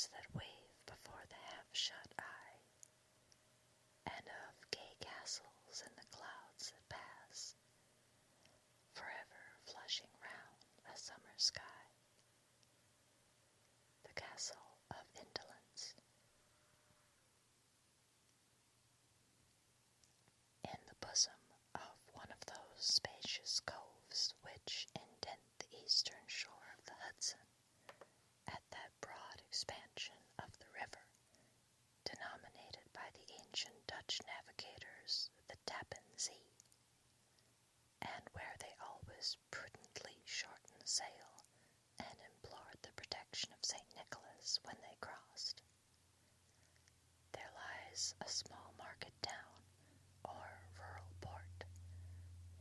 hands that wave before the half-shut eye, and of gay castles in the clouds that pass, forever flushing round a summer sky. The castle of indolence. In the bosom of one of those spacious coves which indent the eastern shore of the Hudson, at that broad expansion of the river, denominated by the ancient Dutch navigators the Tappan Zee, and where they always prudently shortened sail and implored the protection of St. Nicholas when they crossed, there lies a small market town, or rural port,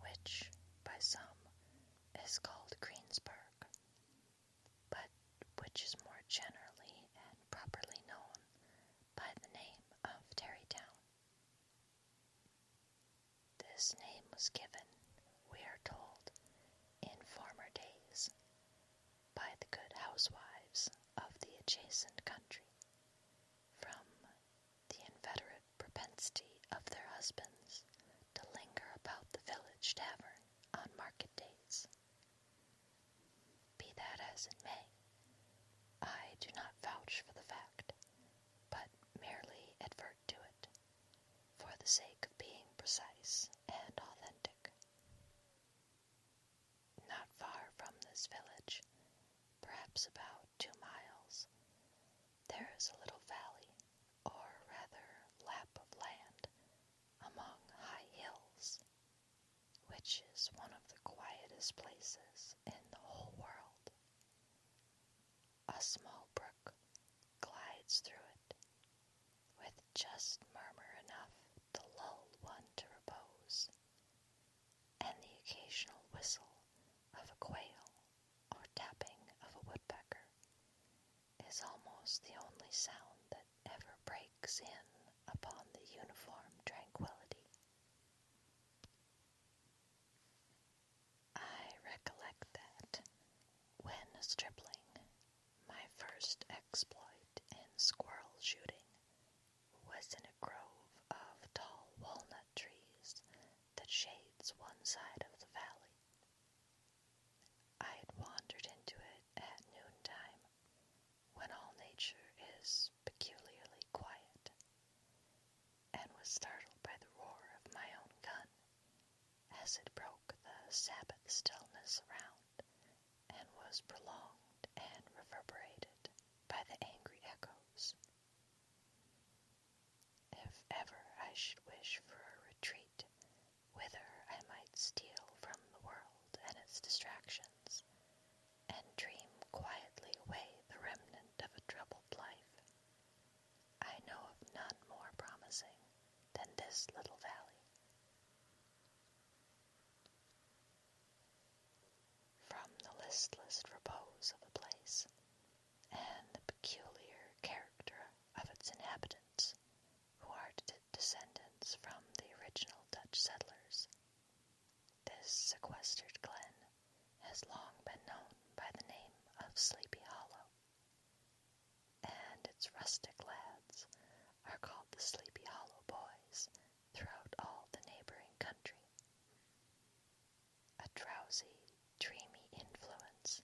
which, by some, is called Greensburg, but which is more generally and properly known by the name of Tarrytown. This name was given, we are told, in former days, by the good housewives of the adjacent country, from the inveterate propensity of their husbands to linger about the village tavern on market days. Be that as it may, I do not vouch for the fact, but merely advert to it, for the sake of being precise and authentic. Not far from this village, perhaps about 2 miles, there is a little valley, or rather lap of land, among high hills, which is one of the quietest places in the whole world. A small brook glides through it, with just murmur enough to lull one to repose, and the occasional whistle of a quail or tapping of a woodpecker is almost the only sound that ever breaks in upon the uniform tranquility. I recollect that, when a stripling, my first exploit in squirrel shooting was in a grove of tall walnut trees that shades one side of the valley. I had wandered into it at noontime, when all nature is peculiarly quiet, and was startled by the roar of my own gun, as it broke the Sabbath stillness around, and was prolonged and reverberated by the angry echoes. If ever I should wish for a retreat whither I might steal from the world and its distractions, and dream quietly away the remnant of a troubled life, I know of none more promising than this little valley. From the listless repose of the place, and the peculiar character of its inhabitants, who are descendants from the original Dutch settlers, this sequestered glen has long been known by the name of Sleepy Hollow, and its rustic lads are called the Sleepy Hollow Boys throughout all the neighboring country. A drowsy, dreamy influence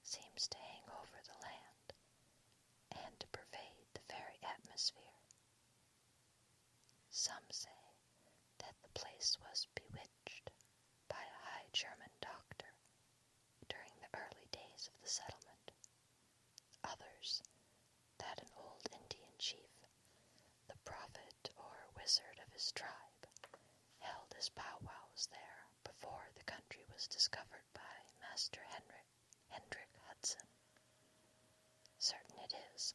seems to hang over the land, and to pervade the very atmosphere. Some say that the place was bewitched by a high German doctor during the early days of the settlement. Others, that an old Indian chief, the prophet or wizard of his tribe, held his powwows there before the country was discovered by Master Hendrick Hudson. Certain it is,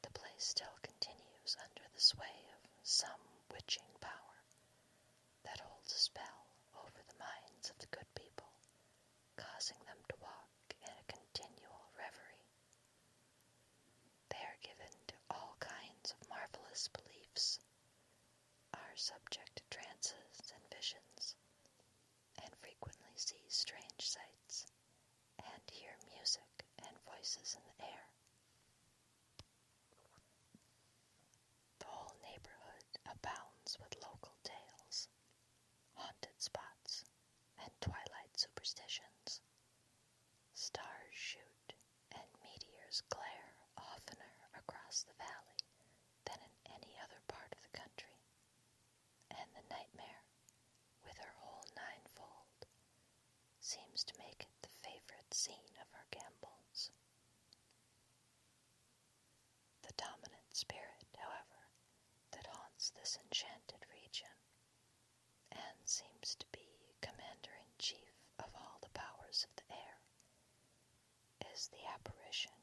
the place still continues under the sway of some witching power that holds a spell over the minds of the good people, causing them to walk in a continual reverie. They are given to all kinds of marvelous beliefs, are subject to trances and visions, and frequently see strange sights, and hear music and voices in the air. this enchanted region, and seems to be commander-in-chief of all the powers of the air, is the apparition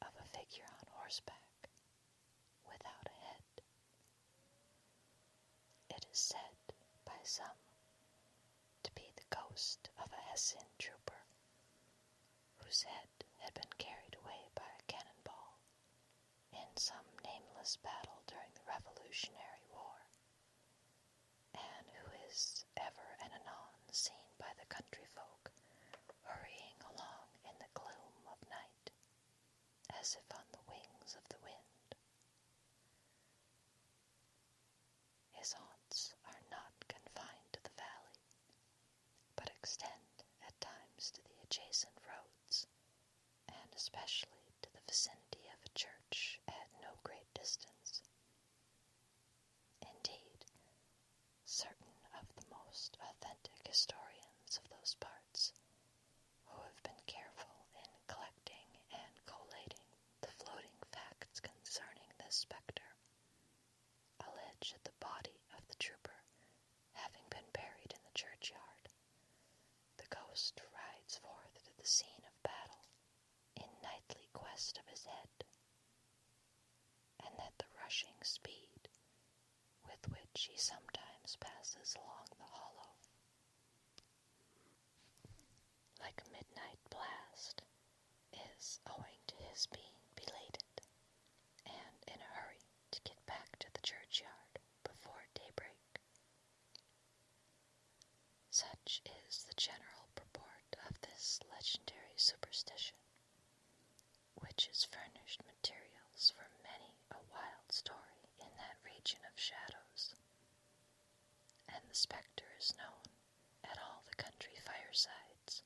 of a figure on horseback, without a head. It is said by some to be the ghost of a Hessian trooper, whose head had been carried away by a cannonball in some nameless battle during the Revolutionary War, and who is ever and anon seen by the country folk hurrying along in the gloom of night, as if on the wings of the wind. His haunts are not confined to the valley, but extend at times to the adjacent roads, and especially to the vicinity of a church at no great distance. Indeed, certain of the most authentic historians of those parts, who have been careful in collecting and collating the floating facts concerning this spectre, allege that the body of the trooper having been buried in the churchyard, the ghost rides forth to the scene of battle in nightly quest of his head, and that the rushing speed with which he sometimes passes along the hollow, like a midnight blast, is owing to his being belated, and in a hurry to get back to the churchyard before daybreak. Such is the general purport of this legendary superstition, which has furnished materials for many a wild story in that region of shadows, and the spectre is known at all the country firesides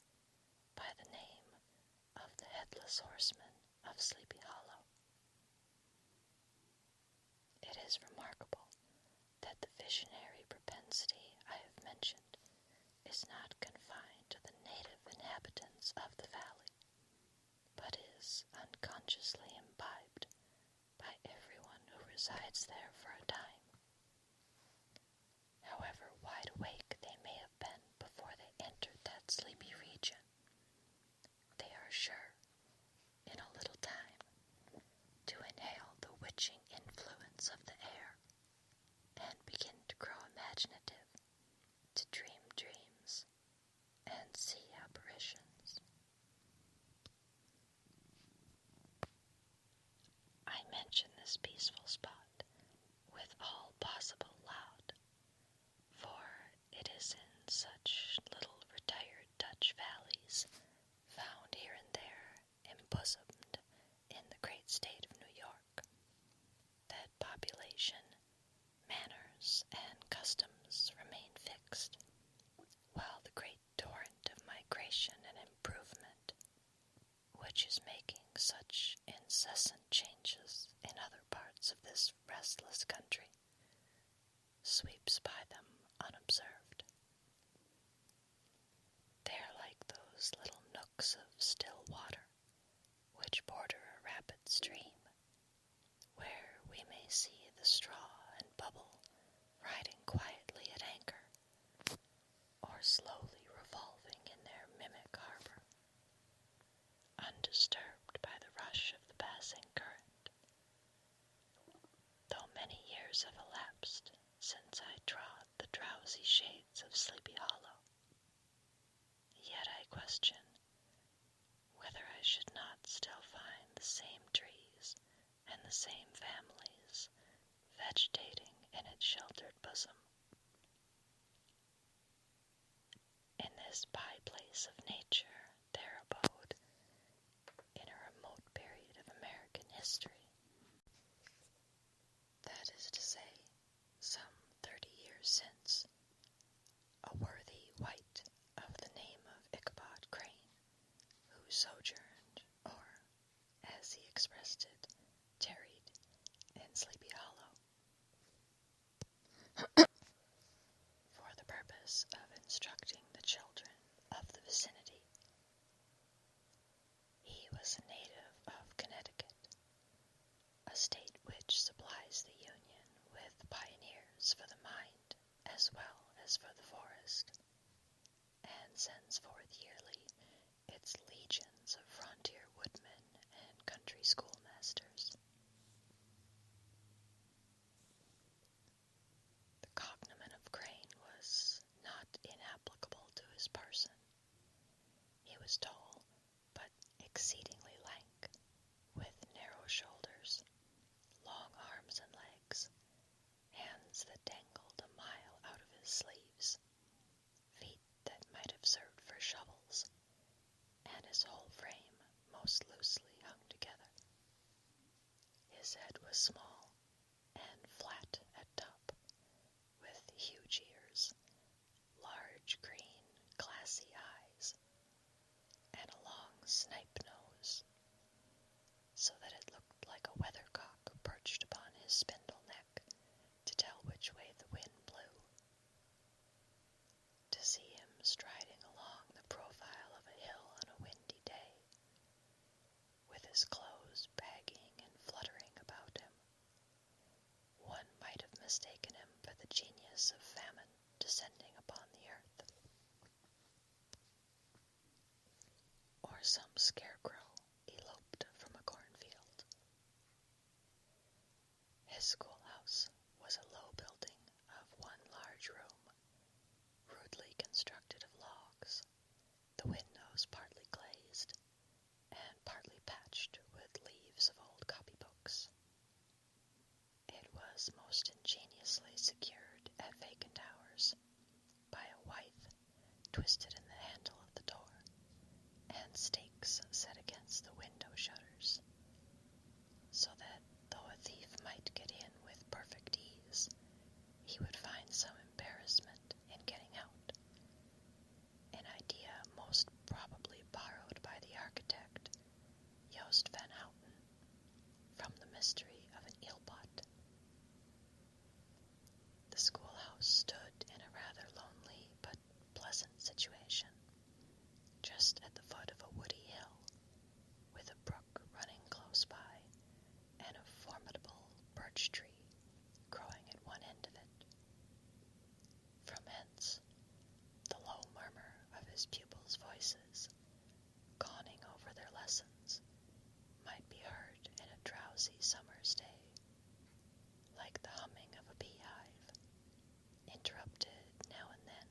by the name of the headless horseman of Sleepy Hollow. It is remarkable that the visionary propensity I have mentioned is not confined to the native inhabitants of the valley, but is unconsciously imbibed by everyone who resides there for a time. However wide awake they may have been before they entered that sleepy region, they are sure, in a little time, to inhale the witching influence of the air, and begin to grow imaginative, to dream dreams, and see apparitions. I mention this peaceful spot with all possible loud, for it is in such little retired Dutch valleys, found here and there embosomed in the great state of New York, that population, manners, and customs remain fixed, while the great torrent of migration and improvement, which is making such incessant changes in other parts of this restless country, sweeps by them unobserved. They are like those little nooks of still water which border a rapid stream, where we may see the straw and bubble riding quietly at anchor, or slowly revolving in their mimic harbor, undisturbed by the rush of the passing current. Though many years have elapsed since I trod the drowsy shades of Sleepy Hollow, yet I question whether I should not still find the same trees and the same families vegetating in its sheltered bosom. In this by-place of nature there abode, in a remote period of American history, that is to say, some 30 years since, a worthy white of the name of Ichabod Crane, who sojourned, or, as he expressed it, tarried in Sleepy Hollow, for the purpose of instructing the children of the vicinity. He was a native of Connecticut, a state which supplies the Union with pioneers sails for the forest, and sends forth yearly its legions of frontier woodmen and country schoolmasters. The cognomen of Crane was not inapplicable to his person. He was tall, but exceedingly lank, with narrow shoulders, long arms and legs, hands that dangled a mile out of his sleeves, feet that might have served for shovels, and his whole frame most loosely hung together. His head was small and flat at top, with huge ears, large green glassy eyes, and a long snipe nose, so that it looked like a weathercock perched upon his spindle neck to tell which way the wind blew. To see him striding along the profile of a hill on a windy day, with his clothes bagging and fluttering about him, one might have mistaken him for the genius of famine descending upon the earth, or some scarecrow eloped from a cornfield. His schoolhouse was a low building of one large room, rudely constructed of logs, the windows partly glazed, and partly patched with leaves of old copybooks. It was most ingeniously secured at vacant hours by a withe twisted in the handle of the door, and stakes set against the window shutters, so that though a thief might get in with perfect ease, he would find some embarrassment in getting out, an idea most probably borrowed by the architect, Joost van Houten, from the mystery of an eelpot. The schoolhouse stood in a rather lonely but pleasant situation, just at the foot of a woody hill, with a brook running close by, and a formidable birch tree growing at one end of it. From hence, the low murmur of his pupils' voices, conning over their lessons, might be heard in a drowsy summer's day, like the humming of a beehive, interrupted now and then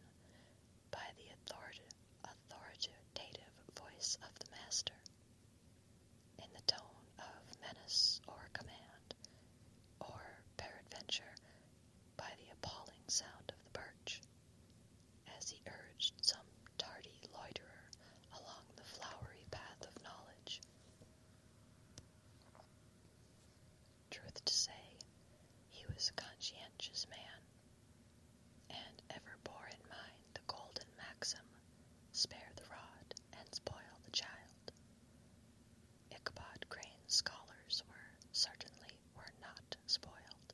by the authoritative voice of the master, in the tone of menace or command, or, peradventure, by the appalling sound of the birch, as he urged some tardy loiterer along the flowery path of knowledge. Truth to say, he was a conscientious man, and ever bore in mind the golden maxim, spare the rod and spoil the child. Ichabod Crane's scholars certainly were not spoiled.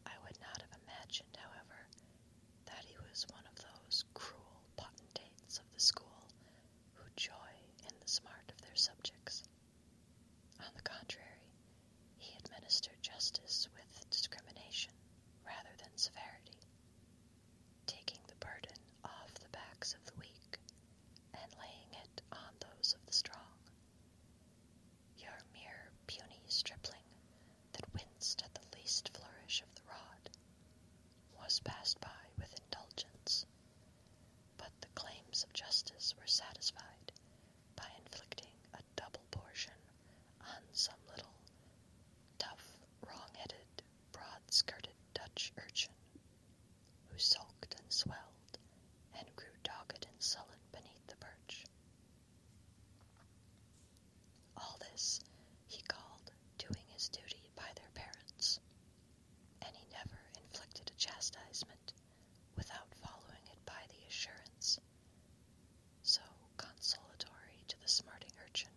I would not have imagined, however, that he was one of those cruel potentates of the school who joy in the smart of their subjects. On the contrary, he administered justice with discrimination rather than severity, taking the burden off the backs of the weak and laying it on those of the strong. Your mere puny stripling that winced at the least flourish of the rod was passed by with indulgence, but the claims of justice were satisfied by inflicting a double portion on some little, tough, wrong-headed, broad-skirted Dutch urchin, who sulked and swelled, and grew dogged and sullen beneath the birch. All this he called doing his duty by their parents, and he never inflicted a chastisement without following it by the assurance, so consolatory to the smarting urchin,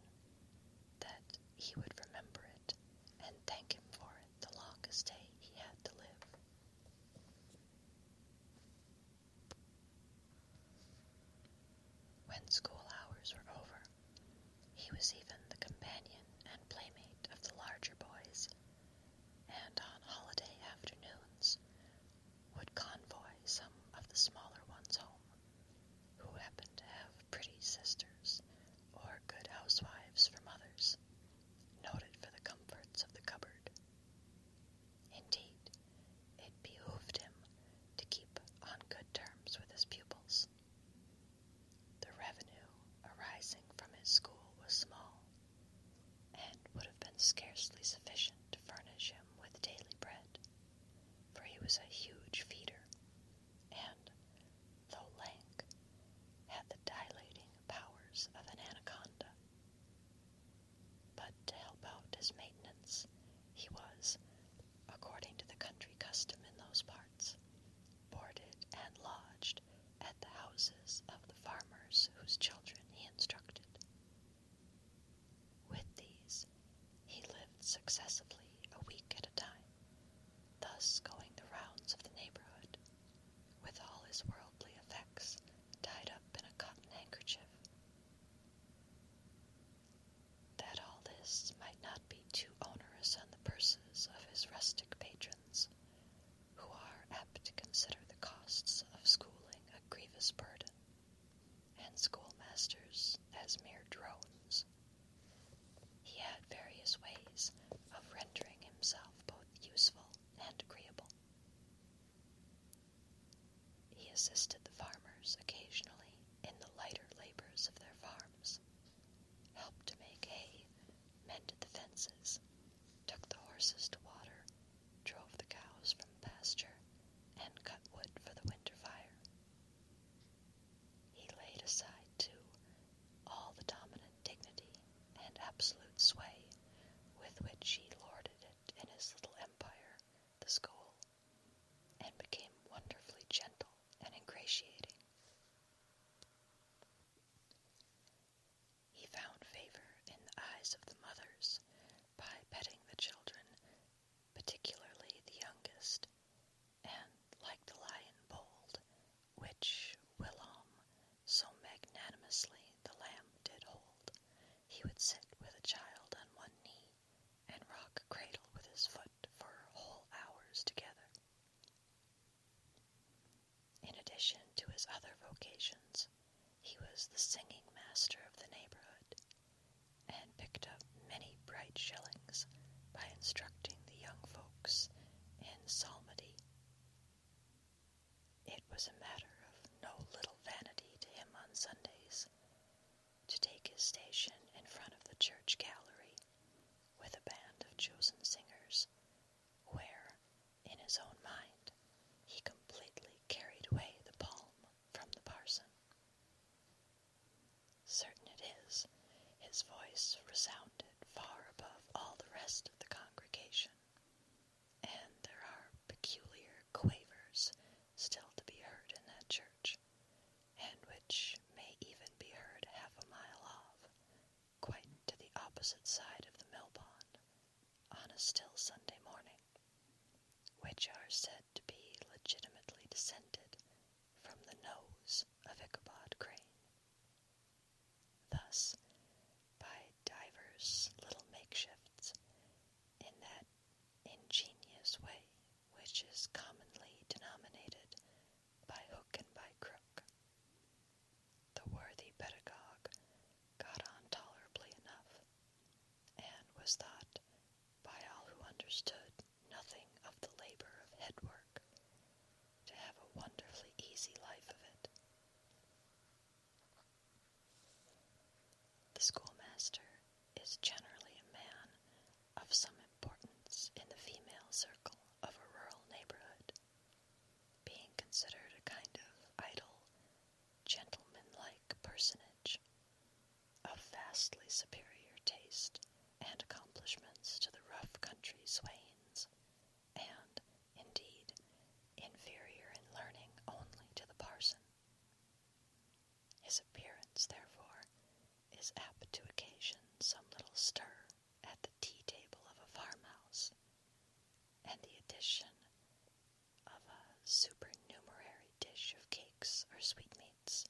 that he would remember it and thank him for it the longest day he had to live. When school hours were over, he was even the companion and playmate of the larger boys, and on holiday afternoons most parts, boarded and lodged at the houses of the farmers whose children he instructed. With these, he lived successively a week at a time, thus going the rounds of the neighborhood, with all his worldly effects tied up in a cotton handkerchief. That all this might not be too onerous on the purses of his rustic patrons, who are apt to consider the costs of schooling a grievous burden, and schoolmasters as mere drones, he had various ways of rendering himself both useful and agreeable. He assisted the farmers occasionally in the lighter labors of their farms, helped to make hay, mended the fences, took the horses to water, drove the cows from pasture, and cut wood for the winter fire. He laid aside, too, all the dominant dignity and absolute sway with which he lorded it in his little empire, the school, and became wonderfully gentle and ingratiating. He found favor in the eyes of the mothers by petting the children, particularly the youngest, and like the lion bold, which whilom so magnanimously the lamb did hold, he would sit with a child on one knee, and rock a cradle with his foot for whole hours together. In addition to his other vocations, he was the singing master of the neighborhood, and picked up many bright shillings by instructing the young folks in psalmody. It was a matter of no little vanity to him on Sundays to take his station in front of the church gallery with a band of chosen singers, where, in his own mind, he completely carried away the palm from the parson. Certain it is, his voice resounded far above all the rest of the congregation, and there are peculiar quavers still to be heard in that church, and which may even be heard half a mile off, quite to the opposite side of the mill pond, on a still Sunday morning, which are said to be legitimately descended from the nose of Ichabod Crane. Thus, by divers little makeshifts, in that ingenious way which is commonly denominated by hook and by crook, the worthy pedagogue got on tolerably enough, and was thought, by all who understood nothing of the labor of head work, to have a wonderfully easy life of it. The schoolmaster is generally a man of some importance in the female circle of a rural neighborhood, being considered a kind of idle, gentlemanlike personage, of vastly superior taste and accomplishments to the rough country swains, and, indeed, inferior in learning only to the parson. His appearance, therefore, is apt to occasion some little stir at the tea-table of a farmhouse, and the addition of a supernumerary dish of cakes or sweetmeats,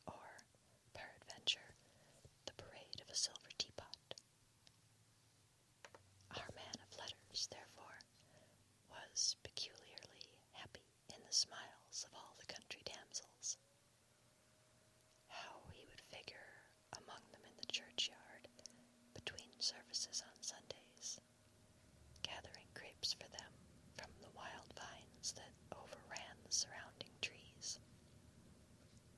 or, peradventure, the parade of a silver teapot. Our man of letters, therefore, was peculiarly happy in the smiles of all the country damsels. How he would figure among them in the churchyard, between services on Sundays, gathering grapes for them from the wild vines that overran the surrounding trees,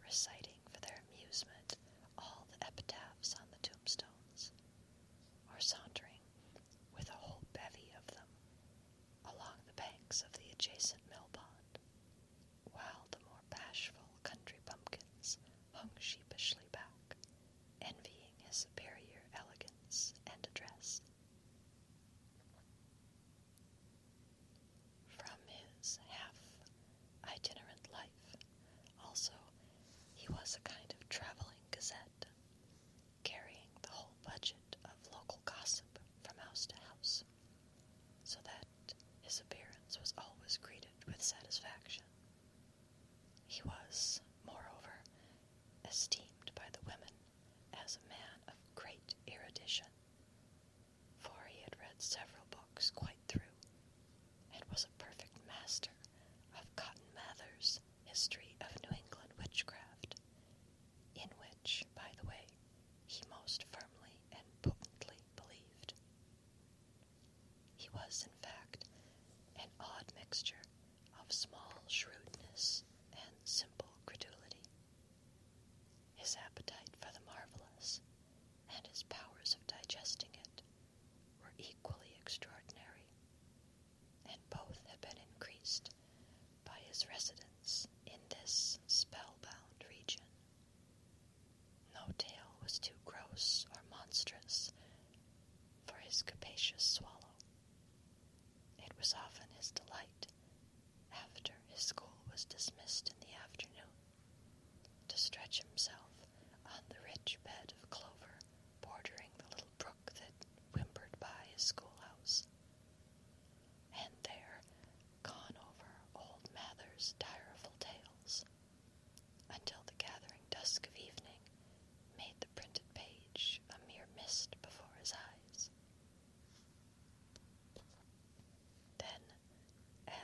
reciting for their amusement all the epitaphs on the tombstones, or sauntering with a whole bevy of them along the banks of the adjacent mill pond, while the more bashful country bumpkins hung sheepishly back, envying his superior elegance and address. From his half his residence in this spellbound region. No tale was too gross or monstrous for his capacious swallow. It was often his delight, after his school was dismissed in the afternoon, to stretch himself on the rich bed of clover bordering the little brook that whimpered by his schoolhouse, and there con over old Mather's direful tales, until the gathering dusk of evening made the printed page a mere mist before his eyes. Then,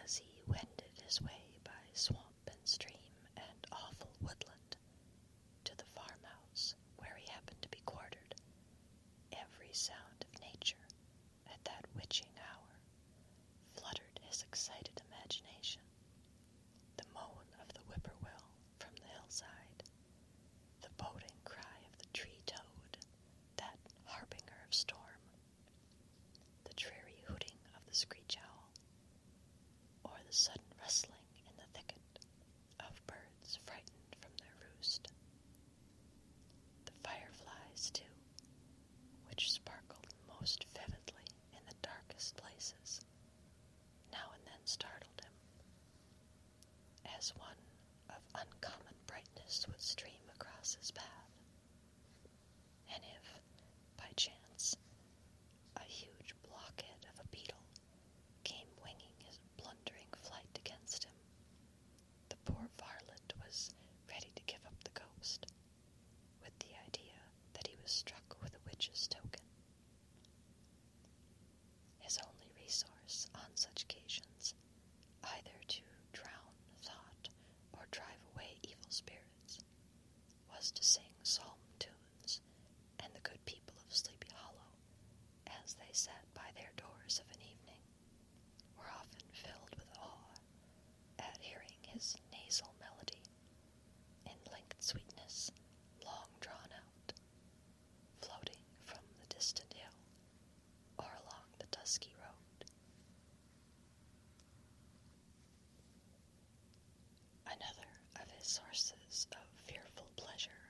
as he wended his way by swamp and stream and awful woodland to the farmhouse where he happened to be quartered, every sound of nature at that witching hour fluttered his excited imagination. The moan of the whippoorwill from the hillside, the boding cry of the tree-toad, that harbinger of storm, the dreary hooting of the screech owl, or the sudden rustling in the thicket of birds frightened from their roost. The fireflies, too, which sparkled most vividly in the darkest places, now and then startled him, as one of uncommon brightness would stream across his path. And if, by chance, a huge blockhead of a beetle came winging his blundering flight against him, the poor varlet was ready to give up the ghost, with the idea that he was struck with a witch's token. His only resource on such occasions, either to drown thought or drive away evil spirits, was to sing psalm tunes, and the good people of Sleepy Hollow, as they sat by their doors of an evening, were often filled with awe at hearing his nasal melody, in linked sweetness, long drawn out, floating from the distant hill, or along the dusky road. Another of his sources of fearful pleasure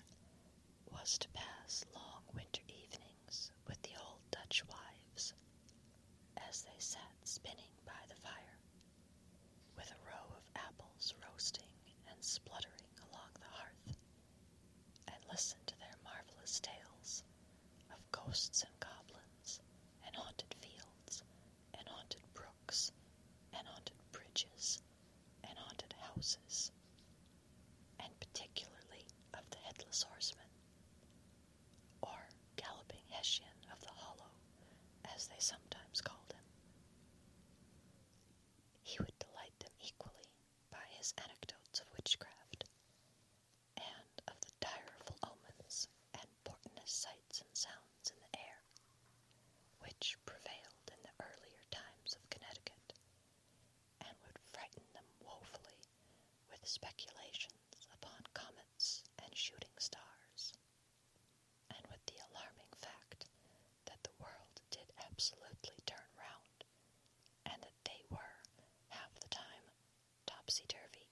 was to pass long winter evenings with the old Dutch wives, as they sat spinning by the fire, with a row of apples roasting and spluttering along the hearth, and listened to their marvelous tales of ghosts and goblins, and haunted fields, and haunted brooks, and haunted bridges, and haunted houses, and particularly of the headless horseman, or galloping Hessian of the hollow, as they sometimes called him. He would delight them equally by his anecdotes of witchcraft, and of the direful omens and portentous sights and sounds in the air, which prevailed in the earlier times of Connecticut, and would frighten them woefully with speculations upon comets and shooting stars, and with the alarming fact that the world did absolutely turn round, and that they were, half the time, topsy-turvy.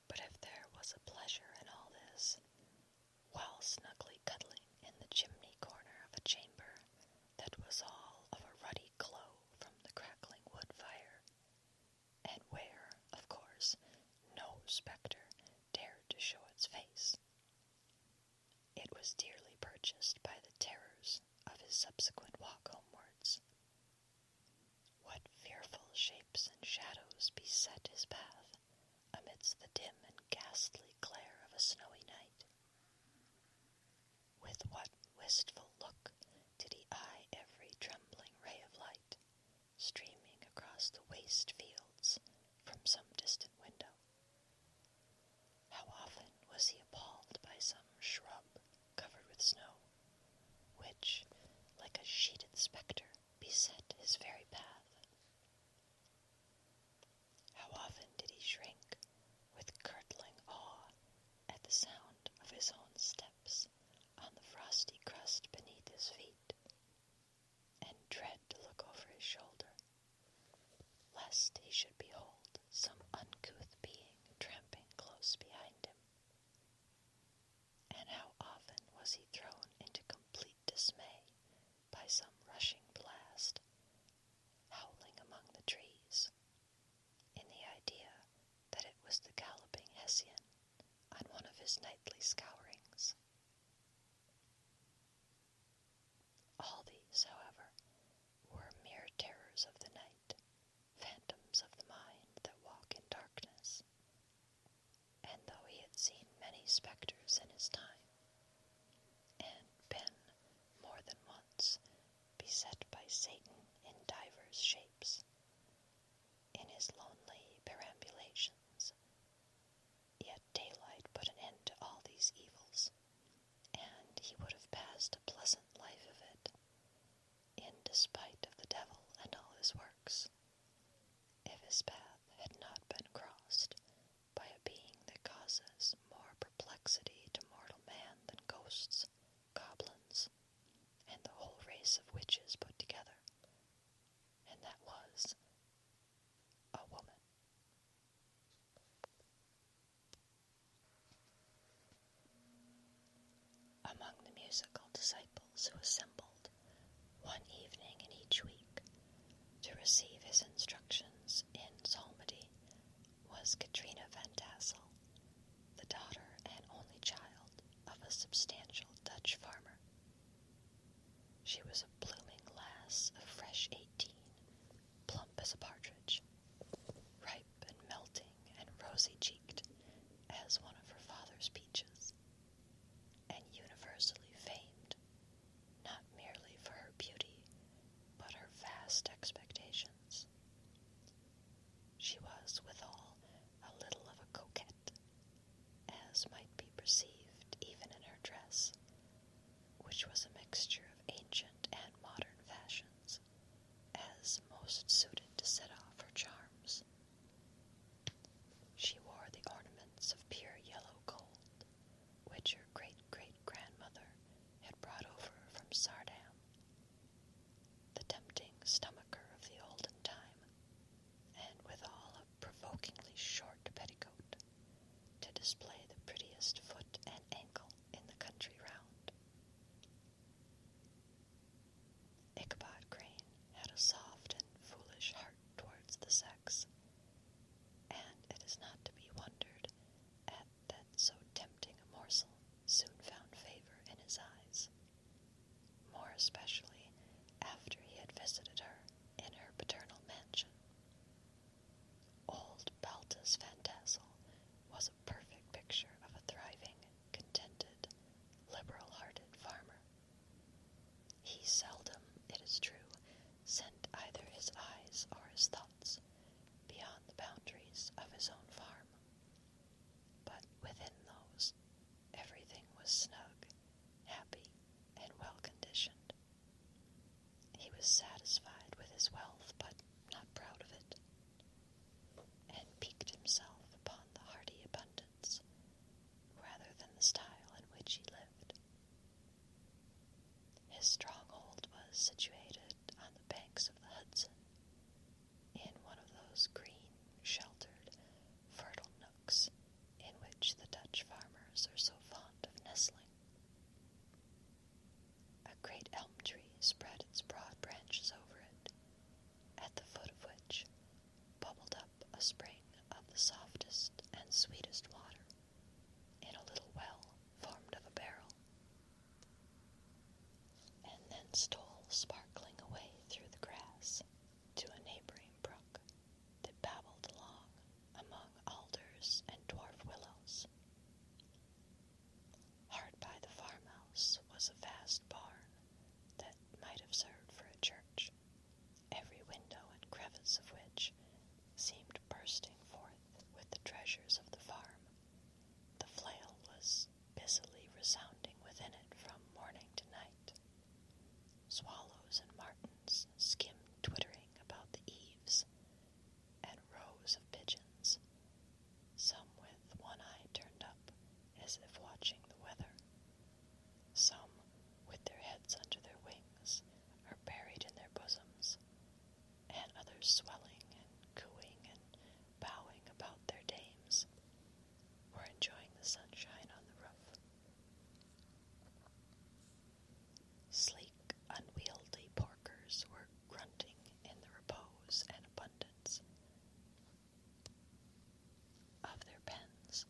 But if there was a pleasure in all this, while snugly cuddling in the chimney corner of a chamber that was all of a ruddy glow from the crackling wood fire, and where, of course, no spectre dared to show its face, it was dearly purchased by the terrors of his subsequent walk homewards. What fearful shapes and shadows beset his path amidst the dim and ghastly glare of a snowy night! With what wistful look did he eye every trembling ray of light, streaming across the waste fields from some distant window! How often was he appalled by some shrub covered with snow, which, like a sheeted spectre, beset his very path! How often did he shrink with curdling awe at the sound of his own steps on the frosty crust beneath receive his instructions in psalmody was Katrina Van Tassel, the daughter and only child of a substantial Dutch farmer. She was a blooming lass of fresh 18, plump as a partridge, ripe and melting and rosy-cheeked as one of her father's peaches, and universally famed, not merely for her beauty, but her vast expectations. She was, withal, a little of a coquette, as might be perceived even in her dress, which was a mixture of ancient and modern fashions, as most suited to set off her charms. She wore the ornaments of pure yellow gold, which her great-great-grandmother had brought over from Sardam, the tempting stomacher of the olden time, and withal a provokingly short petticoat, to display the prettiest foot and ankle in the country round. Ichabod Crane had a soft and foolish heart towards the sex, and it is not to be wondered at that so tempting a morsel soon found favor in his eyes, more especially after he had visited her in her paternal mansion. Old Baltus Van Tassel was a perfect picture of a thriving, contented, liberal-hearted farmer. He seldom, it is true, sent either his eyes or his thoughts beyond the boundaries of his own farm, but within those everything was snug, happy, and well-conditioned. He was satisfied with his wealth, but not proud of it, and piqued himself upon the hearty abundance rather than the style in which he lived. His stronghold was situated on the banks of the Hudson, in one of those green, sheltered, fertile nooks in which the Dutch farmers are so fond of nestling. A great elm tree spread its broad branches over it, at the foot of which bubbled up a spring of the softest and sweetest water in a little well formed of a barrel, and then stole sparkling away through the grass to a neighboring brook that babbled along among alders and dwarf willows. Hard by the farmhouse was a vast barn that might have served for a church, every window and crevice of which seemed bursting forth with the treasures of the farm. The flail was busily resounding within it from morning to night. Swallows and martins skimmed twittering about the eaves, and rows of pigeons, some with one eye turned up as if watching the weather, some with their heads under their wings or buried in their bosoms, and others swelling and cooing and bowing about their dames, were enjoying the sunshine on the roof. Sleek, unwieldy porkers were grunting in the repose and abundance of their pens,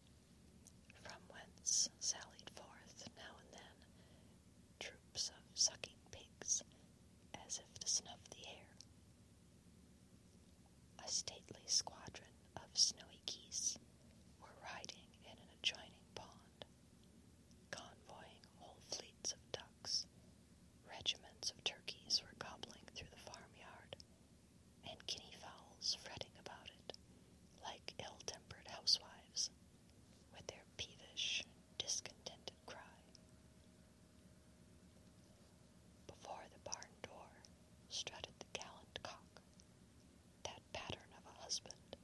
from whence sallied forth now and then troops of sucking pigs, as if to snuff the air. A stately squadron of snowy geese were riding in an adjoining pond, convoying whole fleets of ducks. Regiments of turkeys were gobbling through the farmyard, and guinea fowls fretting about it, like ill-tempered housewives, with their peevish, discontented cry. Before the barn door strutted the gallant cock, that pattern of a husband,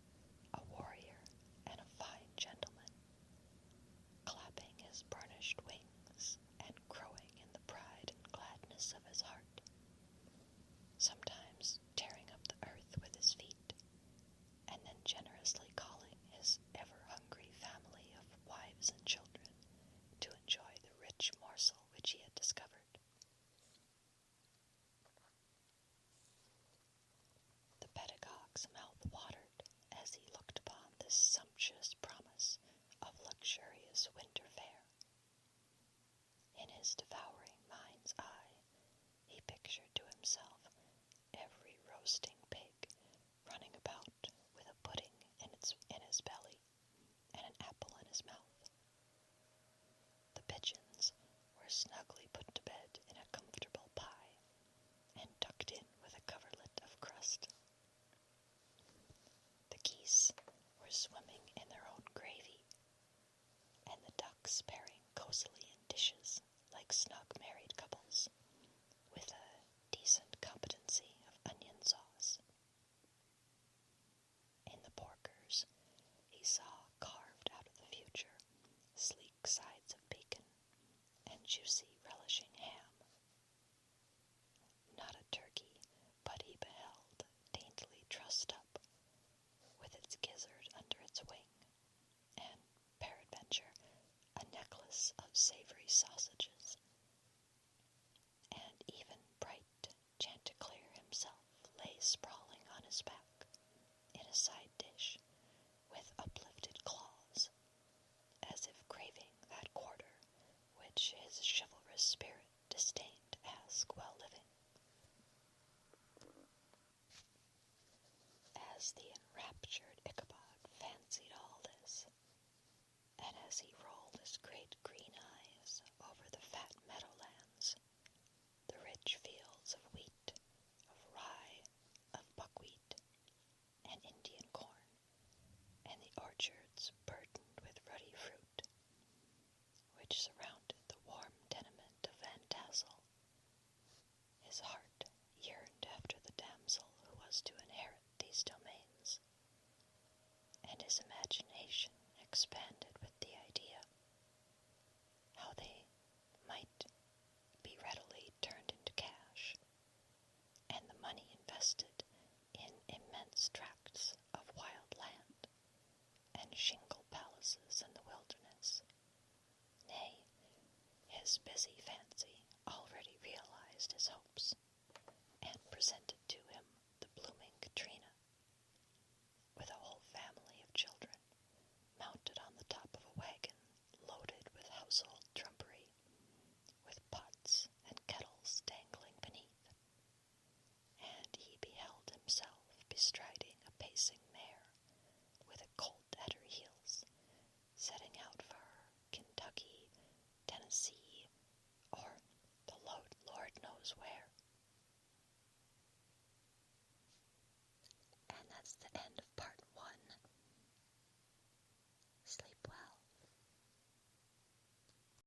Jack's mouth watered as he looked upon this sumptuous promise of luxurious winter fare. In his devouring mind's eye, he pictured to himself every roasting pig running about with a pudding in his belly and an apple in his mouth. The pigeons were snugly put to bed in a comfortable pie and tucked in with a coverlet of crust. The geese were swimming in their own gravy, and the ducks pairing cosily in dishes like snug married couples, with a decent competency of onion sauce. In the porkers, he saw carved out of the future sleek sides of bacon and juicy relishing ham. Not a turkey, but he beheld, daintily trussed up, with its gizzard under its wing, and, peradventure, a necklace of savory sausages. And even bright Chanticleer himself lay sprawling on his back, in a side dish, with uplifted claws, as if craving that quarter which his chivalrous spirit disdained to ask while living. As the enraptured Ichabod fancied all this, and as he rolled his great green eyes over the fat meadowlands, the rich fields of wheat, of rye, of buckwheat, and Indian corn, and the orchards